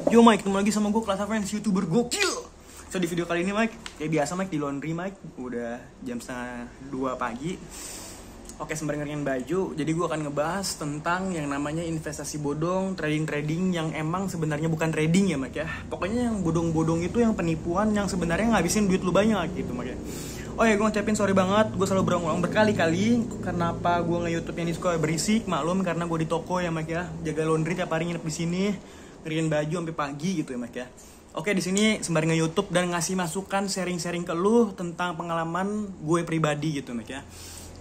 Yo Mike, ketemu lagi sama gue Class Friends, YouTuber gokil. So di video kali ini Mike, kayak biasa Mike di laundry Mike. Udah jam setengah 2 pagi. Oke, sembari ngeringin baju. Jadi gue akan ngebahas tentang yang namanya investasi bodong, trading yang emang sebenarnya bukan trading ya Mike ya. Pokoknya yang bodong-bodong itu yang penipuan yang sebenarnya ngabisin duit lu banyak gitu Mike ya. Oh ya, gue ngucapin sorry banget, gue selalu berulang berkali-kali kenapa gue nge-YouTube ini suka berisik, maklum karena gue di toko ya Mike ya. Jaga laundry tiap hari nginep di sini. Ngeringin baju sampai pagi gitu ya Mike ya. Oke, di sini sembari nge-YouTube dan ngasih masukan, sharing-sharing ke lu tentang pengalaman gue pribadi gitu Mike ya.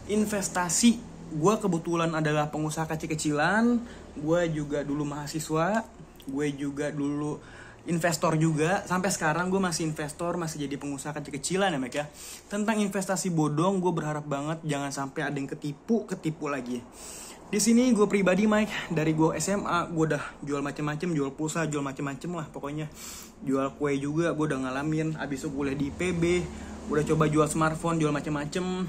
Investasi, gue kebetulan adalah pengusaha kecil-kecilan, gue juga dulu mahasiswa, gue juga dulu investor juga, sampai sekarang gue masih investor, masih jadi pengusaha kecil-kecilan ya Mike ya. Tentang investasi bodong, gue berharap banget jangan sampai ada yang ketipu lagi. Di sini gue pribadi Mike, dari gue SMA gue udah jual macem-macem, jual pulsa, jual macem-macem lah pokoknya. Jual kue juga gue udah ngalamin. Abis itu kuliah di IPB, udah coba jual smartphone, jual macem-macem.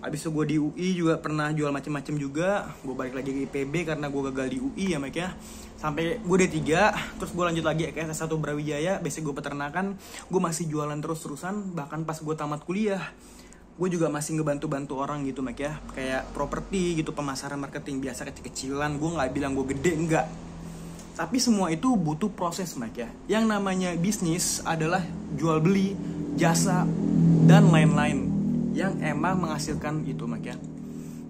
Abis itu gue di UI juga pernah jual macem-macem juga. Gue balik lagi ke IPB karena gue gagal di UI ya Mike ya. Sampai gue D3, terus gue lanjut lagi ke S1 Brawijaya, basic gue peternakan. Gue masih jualan terus-terusan, bahkan pas gue tamat kuliah gue juga masih ngebantu-bantu orang gitu Mike ya. Kayak properti gitu, pemasaran marketing biasa kecil-kecilan. Gue gak bilang gue gede, enggak. Tapi semua itu butuh proses Mike ya. Yang namanya bisnis adalah jual beli, jasa, dan lain-lain yang emang menghasilkan itu Mike ya.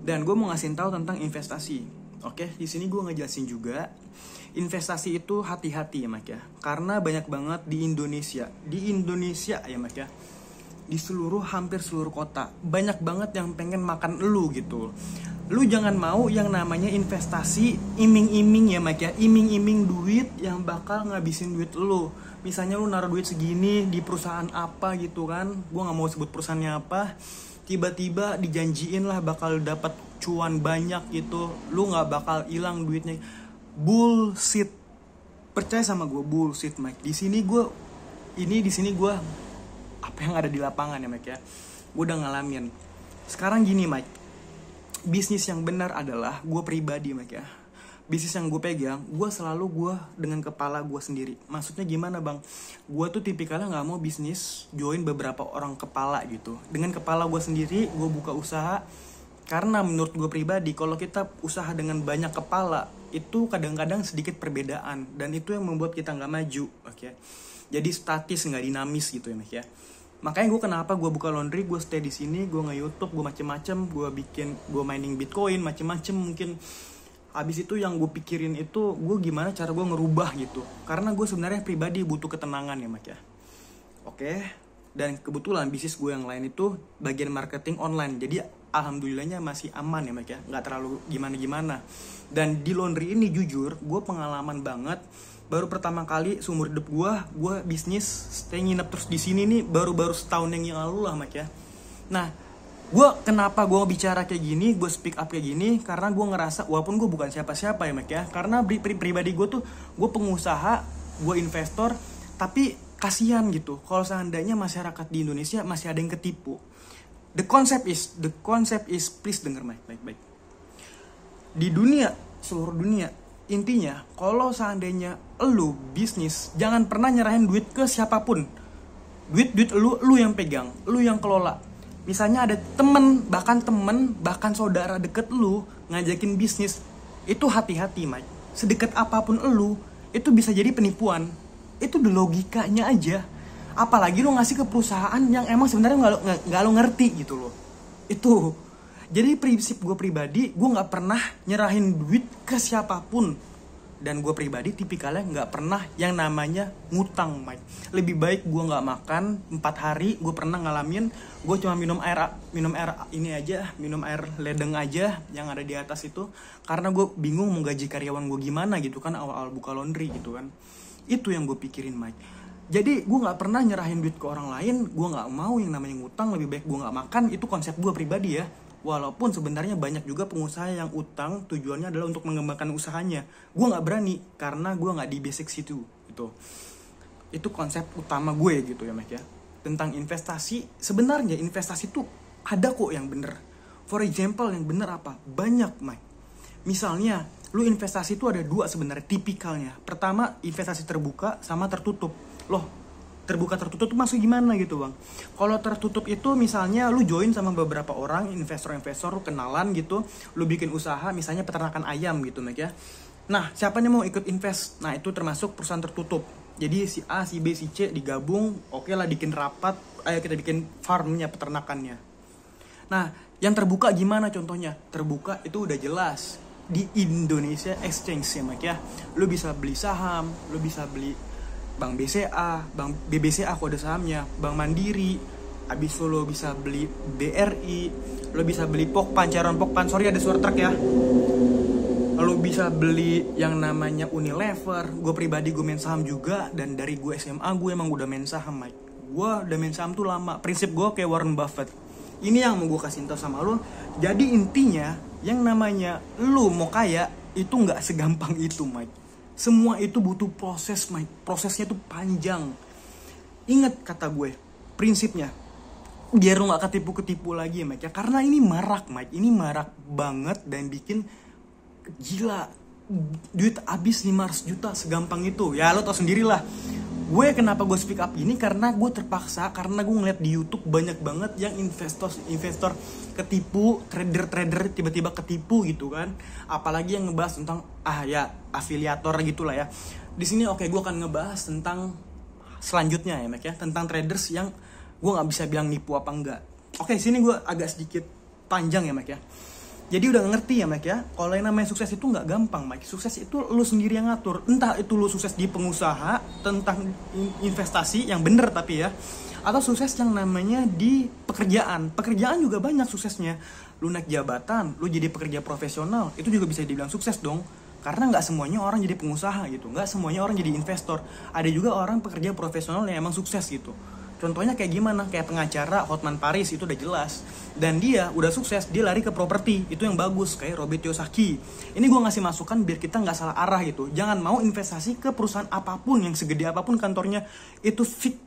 Dan gue mau ngasihin tahu tentang investasi. Oke, di sini gue ngejelasin juga investasi itu hati-hati ya Mike ya. Karena banyak banget di Indonesia ya Mike ya. Di hampir seluruh kota banyak banget yang pengen makan lu gitu. Lu jangan mau yang namanya investasi iming-iming ya Mike ya. Iming-iming duit yang bakal ngabisin duit lu. Misalnya lu naruh duit segini di perusahaan apa gitu kan, gua gak mau sebut perusahaannya apa. Tiba-tiba dijanjiin lah bakal dapat cuan banyak gitu. Lu gak bakal hilang duitnya. Bullshit. Percaya sama gue, bullshit Mike. Di sini gue apa yang ada di lapangan ya Mike ya. Gue udah ngalamin. Sekarang gini Mike, bisnis yang benar adalah gue pribadi Mike ya. Bisnis yang gue pegang, gue selalu dengan kepala gue sendiri. Maksudnya gimana bang? Gue tuh tipikalnya gak mau bisnis join beberapa orang kepala gitu. Dengan kepala gue sendiri, gue buka usaha. Karena menurut gue pribadi, kalau kita usaha dengan banyak kepala, itu kadang-kadang sedikit perbedaan. Dan itu yang membuat kita gak maju. Oke. Jadi statis, gak dinamis gitu ya Mike ya. Makanya kenapa gue buka laundry, gue stay di sini, gue nge-YouTube, gue macem-macem, gue mining Bitcoin, macem-macem mungkin. Habis itu yang gue pikirin itu, gue gimana cara gue ngerubah gitu. Karena gue sebenarnya pribadi butuh ketenangan ya Mike ya. Oke. Dan kebetulan bisnis gue yang lain itu bagian marketing online. Jadi alhamdulillahnya masih aman ya Mike ya. Gak terlalu gimana-gimana. Dan di laundry ini jujur, gue pengalaman banget. Baru pertama kali seumur hidup gue bisnis stay nginep terus di sini nih baru setahun yang lalu lah Mike ya. Nah, kenapa gue bicara kayak gini, gue speak up kayak gini, karena gue ngerasa walaupun gue bukan siapa-siapa ya Mike ya. Karena pribadi gue tuh, gue pengusaha, gue investor, tapi kasihan gitu. Kalau seandainya masyarakat di Indonesia masih ada yang ketipu. The concept is please denger Mike baik-baik. Di seluruh dunia. Intinya, kalau seandainya lu bisnis, jangan pernah nyerahin duit ke siapapun. Duit lu yang pegang, lu yang kelola. Misalnya ada temen, bahkan saudara deket lu ngajakin bisnis, itu hati-hati Mike. Sedekat apapun lu, itu bisa jadi penipuan. Itu the logikanya aja. Apalagi lu ngasih ke perusahaan yang emang sebenarnya nggak lu ngerti gitu loh. Itu. Jadi prinsip gue pribadi, gue gak pernah nyerahin duit ke siapapun. Dan gue pribadi tipikalnya gak pernah yang namanya ngutang Mike. Lebih baik gue gak makan 4 hari, gue pernah ngalamin. Gue cuma minum air ledeng aja yang ada di atas itu. Karena gue bingung mau gaji karyawan gue gimana gitu kan, awal-awal buka laundry gitu kan. Itu yang gue pikirin Mike. Jadi gue gak pernah nyerahin duit ke orang lain. Gue gak mau yang namanya ngutang, lebih baik gue gak makan. Itu konsep gue pribadi ya. Walaupun sebenarnya banyak juga pengusaha yang utang tujuannya adalah untuk mengembangkan usahanya. Gue gak berani karena gue gak di basic situ gitu. Itu konsep utama gue gitu ya Mike ya. Tentang investasi, sebenarnya investasi tuh ada kok yang bener. For example yang bener apa? Banyak Mike. Misalnya Lu investasi itu ada dua sebenarnya tipikalnya. Pertama, investasi terbuka sama tertutup. Loh, terbuka tertutup tuh maksud gimana gitu bang? Kalau tertutup itu misalnya lu join sama beberapa orang, investor-investor, lu kenalan gitu, lu bikin usaha, misalnya peternakan ayam gitu Mike ya. Nah, siapa nih mau ikut invest? Nah, itu termasuk perusahaan tertutup. Jadi si A, si B, si C digabung, oke lah bikin rapat, ayo kita bikin farmnya, peternakannya. Nah, yang terbuka gimana contohnya? Terbuka itu udah jelas di Indonesia Exchange ya Mike ya. Lu bisa beli saham, lu bisa beli Bank BCA, Bank BBCA kode sahamnya, Bank Mandiri, abis itu lu bisa beli BRI, lu bisa beli Pokpan, Cairan Pokpan, sorry ada suara truk ya. Lu bisa beli yang namanya Unilever. Gue pribadi gue main saham juga, dan dari gue SMA gue emang udah main saham Mike. Gue udah main saham tuh lama, prinsip gue kayak Warren Buffett. Ini yang mau gue kasih tau sama lu. Jadi intinya yang namanya lu mau kaya itu nggak segampang itu Mike. Semua itu butuh proses Mike. Prosesnya tuh panjang. Ingat kata gue, prinsipnya biar lu nggak ketipu lagi Mike ya. Karena ini marak Mike, ini marak banget dan bikin gila. Duit habis 500 juta segampang itu. Ya lo tau sendirilah. Gue kenapa gue speak up ini karena gue terpaksa, karena gue ngeliat di YouTube banyak banget yang investor ketipu, trader tiba-tiba ketipu gitu kan. Apalagi yang ngebahas tentang afiliator gitulah ya. Di sini oke, gue akan ngebahas tentang selanjutnya ya Mac ya, tentang traders yang gue nggak bisa bilang nipu apa enggak. Oke, sini gue agak sedikit panjang ya Mac ya. Jadi udah ngerti ya Mike ya, kalau yang namanya sukses itu nggak gampang Mike. Sukses itu lu sendiri yang ngatur. Entah itu lu sukses di pengusaha, tentang investasi yang bener tapi ya, atau sukses yang namanya di pekerjaan. Pekerjaan juga banyak suksesnya. Lu naik jabatan, lu jadi pekerja profesional, itu juga bisa dibilang sukses dong. Karena nggak semuanya orang jadi pengusaha gitu, nggak semuanya orang jadi investor. Ada juga orang pekerja profesional yang emang sukses gitu. Contohnya kayak gimana? Kayak pengacara Hotman Paris itu udah jelas. Dan dia udah sukses, dia lari ke properti. Itu yang bagus, kayak Robert Kiyosaki. Ini gue ngasih masukan biar kita nggak salah arah gitu. Jangan mau investasi ke perusahaan apapun, yang segede apapun kantornya, itu fake.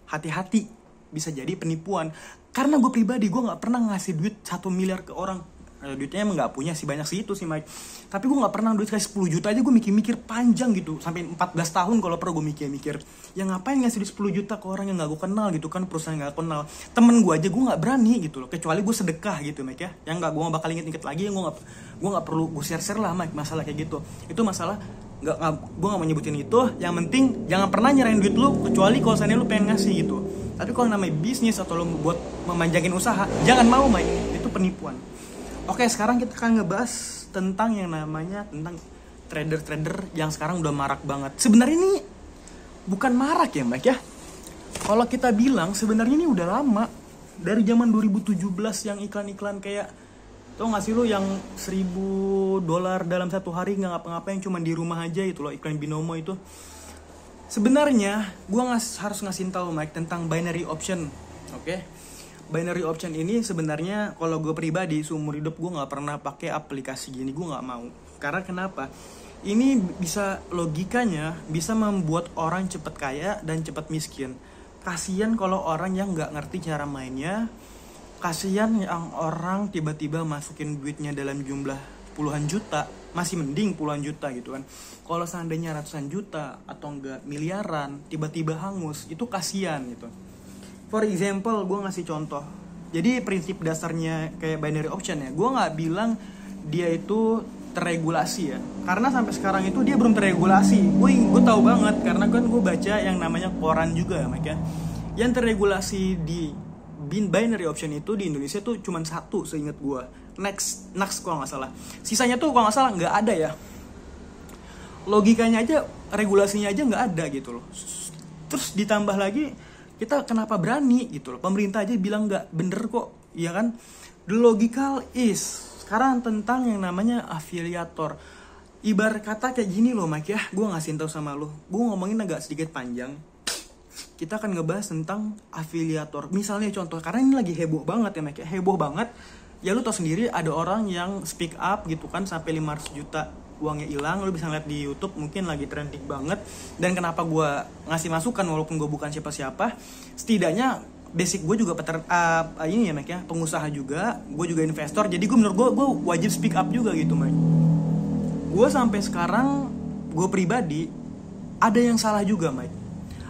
Hati-hati, bisa jadi penipuan. Karena gue pribadi, gue nggak pernah ngasih duit 1 miliar ke orang. Duitnya emang gak punya sih, banyak sih itu sih Mike. Tapi gue gak pernah duit kayak 10 juta aja gue mikir-mikir panjang gitu. Sampai 14 tahun kalau pernah gue mikir-mikir. Ya ngapain ngasih duit 10 juta ke orang yang gak gue kenal gitu kan, perusahaan yang gak kenal. Temen gue aja gue gak berani gitu loh. Kecuali gue sedekah gitu Mike ya. Yang gue gak bakal inget-inget lagi, yang gue gak perlu gue share-share lah Mike, masalah kayak gitu. Itu masalah, gue gak mau nyebutin itu. Yang penting jangan pernah nyerahin duit lu, kecuali kalau seandainya lu pengen ngasih gitu. Tapi kalau namanya bisnis atau lu buat memanjangin usaha, jangan mau Mike, itu penipuan. Oke, sekarang kita akan ngebahas tentang yang namanya tentang trader-trader yang sekarang udah marak banget. Sebenarnya ini bukan marak ya, Mike ya. Kalau kita bilang sebenarnya ini udah lama. Dari zaman 2017 yang iklan-iklan kayak, tau gak sih lo yang $1.000 dalam satu hari nggak ngapa-ngapain, cuma di rumah aja itu loh, iklan Binomo itu. Sebenarnya gue harus ngasih tahu Mike tentang binary option, oke? Binary option ini sebenarnya kalau gue pribadi seumur hidup gue nggak pernah pakai aplikasi gini, gue nggak mau. Karena kenapa? Ini bisa, logikanya bisa membuat orang cepat kaya dan cepat miskin. Kasian kalau orang yang nggak ngerti cara mainnya. Kasian yang orang tiba-tiba masukin duitnya dalam jumlah puluhan juta, masih mending puluhan juta gitu kan. Kalau seandainya ratusan juta atau enggak miliaran tiba-tiba hangus, itu kasian gitu. For example, gue ngasih contoh. Jadi prinsip dasarnya kayak binary option ya, gue nggak bilang dia itu terregulasi ya, karena sampai sekarang itu dia belum terregulasi. Gue tahu banget karena kan gue baca yang namanya koran juga ya Mike ya. Yang terregulasi di binary option itu di Indonesia tuh cuma satu seingat gue, Next kalau nggak salah. Sisanya tuh kalau nggak salah nggak ada ya. Logikanya aja, regulasinya aja nggak ada gitu loh. Terus ditambah lagi, kita kenapa berani gitu loh, pemerintah aja bilang nggak bener kok, ya kan. The logical is sekarang tentang yang namanya afiliator. Ibarat kata kayak gini loh Mike ya, gue ngasih tau sama lo, gue ngomongin agak sedikit panjang. Kita akan ngebahas tentang afiliator. Misalnya contoh, karena ini lagi heboh banget ya Mike ya, heboh banget. Ya lu tau sendiri ada orang yang speak up gitu kan, sampai 500 juta uangnya hilang. Lu bisa ngeliat di YouTube, mungkin lagi trending banget. Dan kenapa gue ngasih masukan walaupun gue bukan siapa-siapa, setidaknya basic gue juga ini ya Mike ya, pengusaha juga, gue juga investor. Jadi menurut gue wajib speak up juga gitu Mike. gue sampai sekarang, gue pribadi ada yang salah juga, Mike.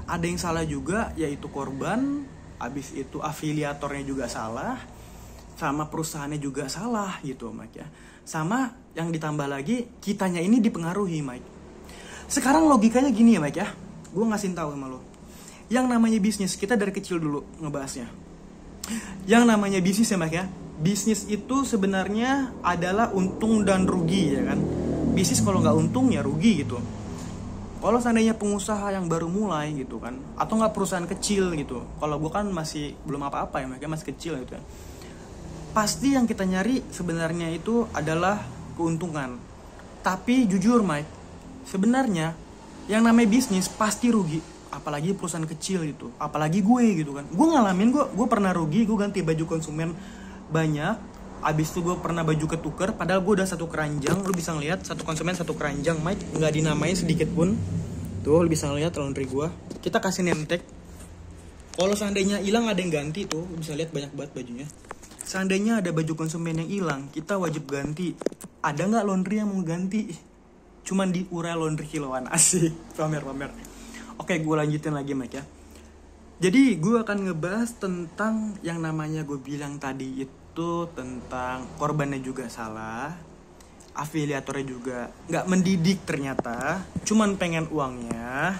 Ada yang salah juga, yaitu korban. Abis itu afiliatornya juga salah, sama perusahaannya juga salah gitu, Mike ya. Sama yang ditambah lagi, kitanya ini dipengaruhi, Mike. Sekarang logikanya gini ya, Mike ya. Gue ngasih tahu sama lo. Yang namanya bisnis, kita dari kecil dulu ngebahasnya. Yang namanya bisnis ya, Mike ya. Bisnis itu sebenarnya adalah untung dan rugi ya kan. Bisnis kalau nggak untung ya rugi gitu. Kalau seandainya pengusaha yang baru mulai gitu kan, atau nggak perusahaan kecil gitu. Kalau gue kan masih belum apa-apa ya, Mike, masih kecil gitu ya. Pasti yang kita nyari sebenarnya itu adalah keuntungan. Tapi jujur, Mike, sebenarnya yang namanya bisnis pasti rugi. Apalagi perusahaan kecil gitu. Apalagi gue gitu kan. Gue ngalamin, gue pernah rugi. Gue ganti baju konsumen banyak. Abis itu gue pernah baju ketuker. Padahal gue udah satu keranjang. Lu bisa ngeliat satu konsumen satu keranjang, Mike. Nggak dinamain sedikit pun. Tuh, lu bisa ngeliat laundry gue. Kita kasih name tag. Kalau seandainya hilang ada yang ganti tuh. Lu bisa lihat banyak banget bajunya. Seandainya ada baju konsumen yang hilang, kita wajib ganti. Ada nggak laundry yang mau ganti? Cuman di Urai Laundry kiloan. Asik. Pamer. Oke, gue lanjutin lagi, Mike ya. Jadi gue akan ngebahas tentang yang namanya gue bilang tadi itu tentang korbannya juga salah, afiliatornya juga nggak mendidik ternyata, cuman pengen uangnya.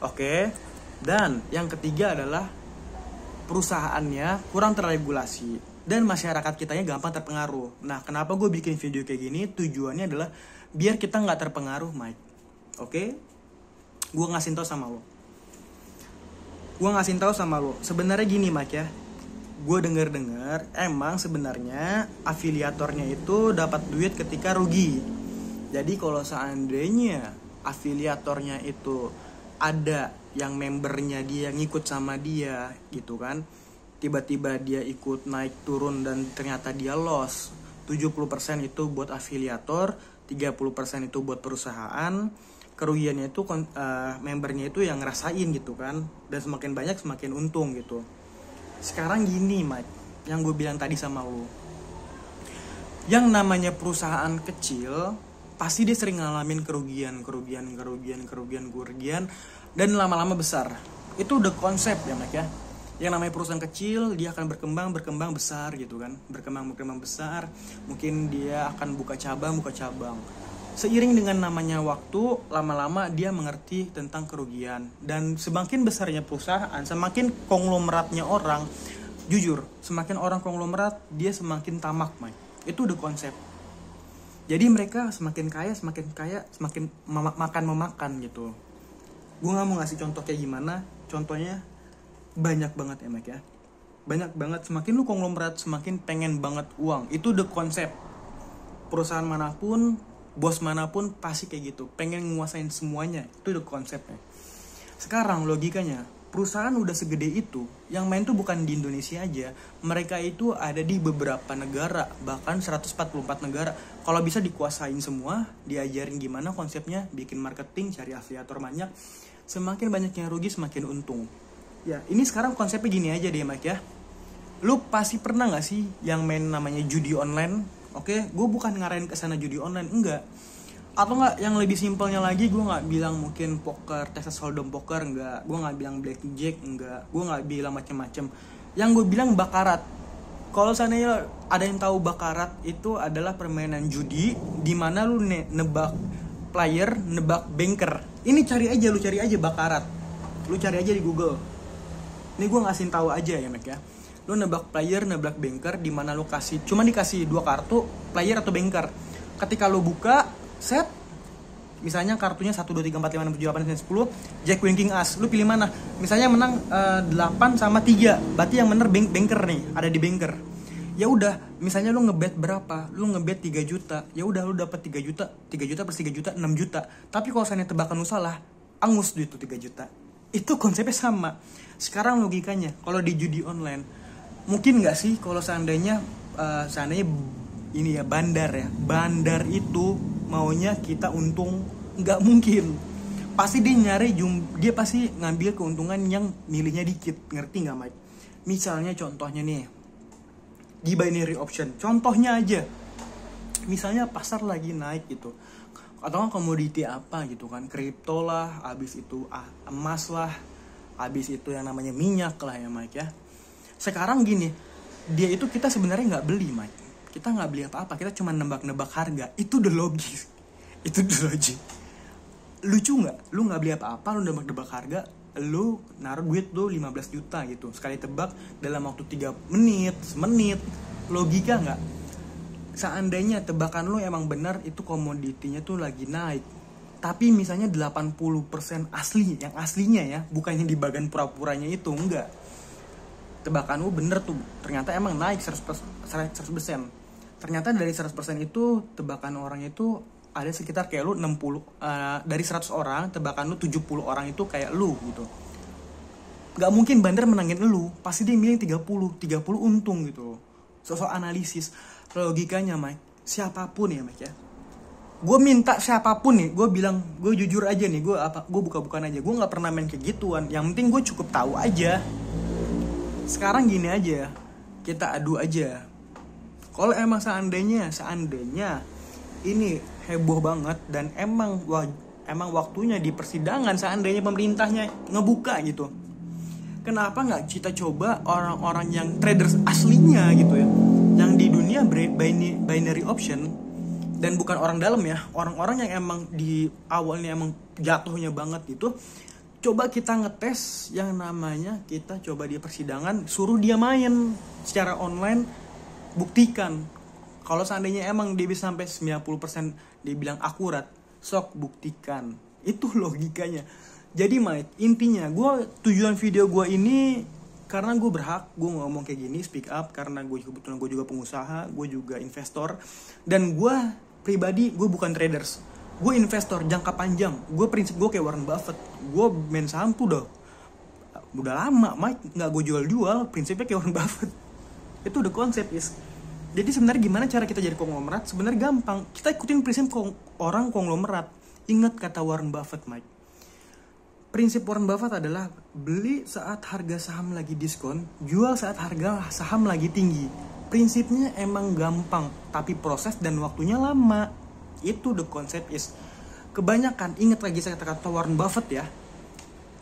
Oke. Dan yang ketiga adalah perusahaannya kurang terregulasi dan masyarakat kitanya gampang terpengaruh. Nah, kenapa gue bikin video kayak gini? Tujuannya adalah biar kita nggak terpengaruh, Mike. Oke? Gue ngasih tau sama lo. Sebenarnya gini, Mike ya. Gue denger emang sebenarnya afiliatornya itu dapat duit ketika rugi. Jadi kalau seandainya afiliatornya itu ada yang membernya dia ngikut sama dia gitu kan, tiba-tiba dia ikut naik turun dan ternyata dia loss, 70% itu buat afiliator, 30% itu buat perusahaan. Kerugiannya itu membernya itu yang ngerasain gitu kan, dan semakin banyak semakin untung gitu. Sekarang gini, Mike, yang gue bilang tadi sama lo, yang namanya perusahaan kecil pasti dia sering ngalamin kerugian dan lama-lama besar. Itu udah konsep ya, Mike ya. Yang namanya perusahaan kecil dia akan berkembang besar gitu kan, berkembang besar. Mungkin dia akan buka cabang. Seiring dengan namanya waktu, lama-lama dia mengerti tentang kerugian. Dan semakin besarnya perusahaan, semakin konglomeratnya orang, jujur, semakin orang konglomerat, dia semakin tamak, Mike. Itu udah konsep. Jadi mereka semakin kaya, semakin memakan gitu. Gue gak mau ngasih contoh kayak gimana. Contohnya banyak banget ya, Mike ya. Banyak banget, semakin lu konglomerat, semakin pengen banget uang. Itu udah konsep. Perusahaan manapun, bos manapun pasti kayak gitu, pengen nguasain semuanya. Itu udah konsepnya. Sekarang logikanya, perusahaan udah segede itu, yang main tuh bukan di Indonesia aja, mereka itu ada di beberapa negara, bahkan 144 negara. Kalau bisa dikuasain semua, diajarin gimana konsepnya, bikin marketing, cari afiliator banyak, semakin banyak yang rugi semakin untung. Ya, ini sekarang konsepnya gini aja deh, Mike ya. Lu pasti pernah gak sih yang main namanya judi online? Oke, gue bukan ngarahin ke sana judi online, enggak. Atau enggak, yang lebih simpelnya lagi, gue nggak bilang mungkin poker, Texas Hold'em poker, enggak. Gue nggak bilang blackjack, enggak. Gue nggak bilang macem-macem. Yang gue bilang bakarat. Kalau seandainya ada yang tahu bakarat, itu adalah permainan judi di mana lu nebak player, nebak banker. Ini cari aja bakarat. Lu cari aja di Google. Ini gue ngasih tahu aja ya, Mek ya. Lu nebak player, nebak banker, di mana lu cuma dikasih 2 kartu, player atau banker. Ketika lu buka, set, misalnya kartunya 1, 2, 3, 4, 5, 6, 7, 8, 9, 10, Jack, Queen, King, As. Lu pilih mana? Misalnya menang 8 sama 3, berarti yang bener banker nih, ada di banker. Ya udah, misalnya lu ngebet berapa? Lu ngebet 3 juta. Ya udah, lu dapat 3 juta. 3 juta plus 3 juta, 6 juta. Tapi kalau seandainya tebakan lu salah, angus duit tuh 3 juta. Itu konsepnya sama. Sekarang logikanya, kalau di judi online, mungkin nggak sih kalau seandainya ini ya bandar itu maunya kita untung? Nggak mungkin. Pasti dia pasti ngambil keuntungan yang milihnya dikit. Ngerti nggak, Mike? Misalnya contohnya nih, di binary option, contohnya aja, misalnya pasar lagi naik gitu, atau kan komoditi apa gitu kan, kripto lah, habis itu emas lah, habis itu yang namanya minyak lah ya Mike ya. Sekarang gini, dia itu kita sebenarnya nggak beli Mike, kita nggak beli apa-apa, kita cuma nebak-nebak harga. Itu udah logis, itu udah logis. Lucu nggak? Lu nggak beli apa-apa, lu nebak-nebak harga, lu naruh duit lu 15 juta gitu, sekali tebak dalam waktu 3 menit, semenit. Logika nggak? Seandainya tebakan lu emang benar, itu komoditinya tuh lagi naik, tapi misalnya 80% asli, yang aslinya ya, bukan yang di bagian pura-puranya itu, enggak. Tebakan lu bener tuh, ternyata emang naik 100%. Ternyata dari 100% itu, tebakan orang itu ada sekitar kayak lu 60, dari 100 orang, tebakan lu 70 orang itu kayak lu gitu. Gak mungkin bandar menangin lu, pasti dia milih 30 untung gitu. Sosok analisis. Logikanya Mike, siapapun ya Mike ya, gue minta siapapun nih, gue bilang, gue jujur aja nih, gue buka-bukaan aja, gue nggak pernah main kayak gituan, yang penting gue cukup tahu aja. Sekarang gini aja, kita adu aja. Kalau emang seandainya ini heboh banget dan emang waktunya di persidangan, seandainya pemerintahnya ngebuka gitu, kenapa nggak kita coba orang-orang yang traders aslinya gitu ya, yang di dunia binary option, dan bukan orang dalam ya, orang-orang yang emang di awalnya emang jatuhnya banget gitu, coba kita ngetes yang namanya, kita coba di persidangan, suruh dia main secara online, buktikan. Kalau seandainya emang dia bisa sampai 90% dia bilang akurat, sok buktikan. Itu logikanya. Jadi Mike, intinya tujuan video gue ini karena gue berhak, gue ngomong kayak gini, speak up, karena kebetulan gue juga pengusaha, gue juga investor, dan gue pribadi, gue bukan traders, gue investor jangka panjang. Gue prinsip gue kayak Warren Buffett, gue main saham tuh udah lama Mike, nggak gue jual-jual, prinsipnya kayak Warren Buffett. Itu udah konsep is. Jadi sebenarnya gimana cara kita jadi konglomerat? Sebenarnya gampang, kita ikutin prinsip orang konglomerat. Ingat kata Warren Buffett Mike, prinsip Warren Buffett adalah beli saat harga saham lagi diskon, jual saat harga saham lagi tinggi. Prinsipnya emang gampang, tapi proses dan waktunya lama. Itu the concept is. Kebanyakan, ingat lagi kata-kata Warren Buffett ya.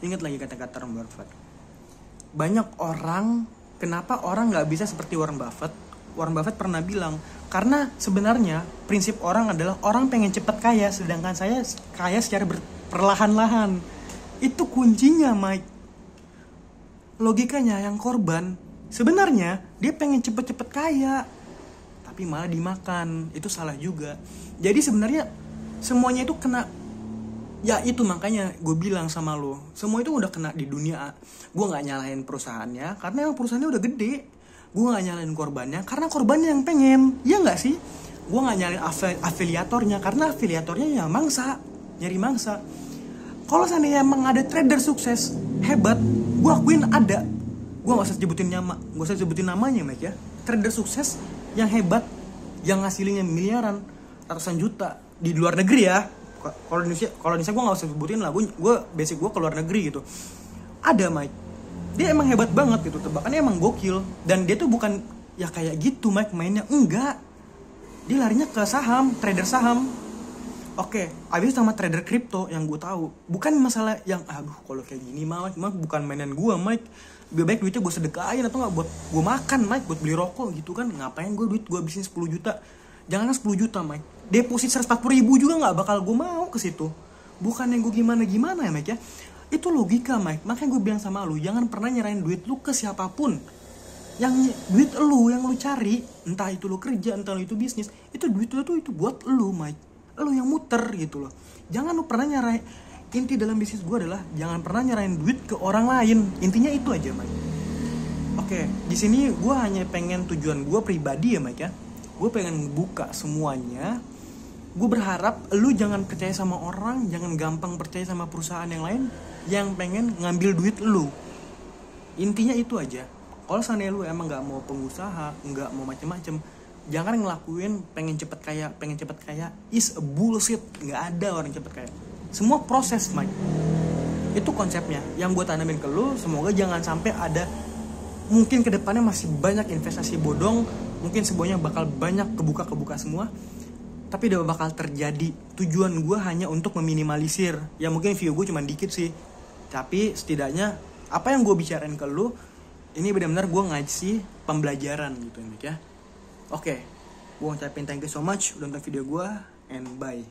Ingat lagi kata-kata Warren Buffett. Banyak orang, kenapa orang gak bisa seperti Warren Buffett? Warren Buffett pernah bilang, karena sebenarnya prinsip orang adalah orang pengen cepat kaya, sedangkan saya kaya secara perlahan-lahan. Itu kuncinya Mike. Logikanya yang korban sebenarnya dia pengen cepet-cepet kaya, tapi malah dimakan. Itu salah juga. Jadi sebenarnya semuanya itu kena. Ya itu makanya gue bilang sama lo, semua itu udah kena di dunia. Gue gak nyalahin perusahaannya, karena emang perusahaannya udah gede. Gue gak nyalahin korbannya, karena korbannya yang pengen. Iya gak sih? Gue gak nyalahin afiliatornya, karena afiliatornya ya mangsa, nyari mangsa. Kalau seandainya emang ada trader sukses hebat, gue akuin ada. Gue gak usah sebutin namanya Mike ya. Trader sukses yang hebat, yang hasilnya miliaran, ratusan juta di luar negeri ya. Kalau Indonesia gue gak usah sebutin lah. Gue basic gue ke luar negeri gitu. Ada Mike. Dia emang hebat banget gitu. Tebakannya emang gokil. Dan dia tuh bukan ya kayak gitu Mike mainnya. Enggak. Dia larinya ke saham, trader saham. Oke, abis sama trader kripto yang gue tahu, bukan masalah yang kalau kayak gini Mike bukan mainan gue Mike. Lebih baik duitnya gue sedekahin atau nggak buat gue makan Mike, buat beli rokok gitu kan. Ngapain gue habisin 10 juta? Jangan 10 juta Mike, deposit 140 ribu juga nggak bakal gue mau ke situ. Bukan yang gue gimana ya Mike ya. Itu logika Mike. Makanya gue bilang sama lu, jangan pernah nyerahin duit lu ke siapapun. Yang duit lu yang lu cari, entah itu lu kerja, entah itu bisnis, itu duit lu tuh itu buat lu Mike. Lu yang muter gitu loh. Jangan lu pernah nyerahin. Inti dalam bisnis gue adalah jangan pernah nyerahin duit ke orang lain. Intinya itu aja Mike. Oke, di sini gue hanya pengen tujuan gue pribadi ya Mike ya. Gue pengen buka semuanya. Gue berharap lu jangan percaya sama orang, jangan gampang percaya sama perusahaan yang lain yang pengen ngambil duit lu. Intinya itu aja. Kalau seandainya lu emang gak mau pengusaha, gak mau macem-macem, jangan ngelakuin pengen cepet kaya is a bullshit. Nggak ada orang cepet kaya. Semua proses Mike. Itu konsepnya yang gue tanamin ke lu. Semoga jangan sampai ada, mungkin kedepannya masih banyak investasi bodong, mungkin semuanya bakal banyak kebuka semua. tapi udah bakal terjadi. Tujuan gue hanya untuk meminimalisir. Ya mungkin view gue cuma dikit sih, tapi setidaknya apa yang gue bicarain ke lu ini benar-benar gue ngasih pembelajaran gitu ya. Oke, gue ngucapin thank you so much udah nonton video gue, and bye.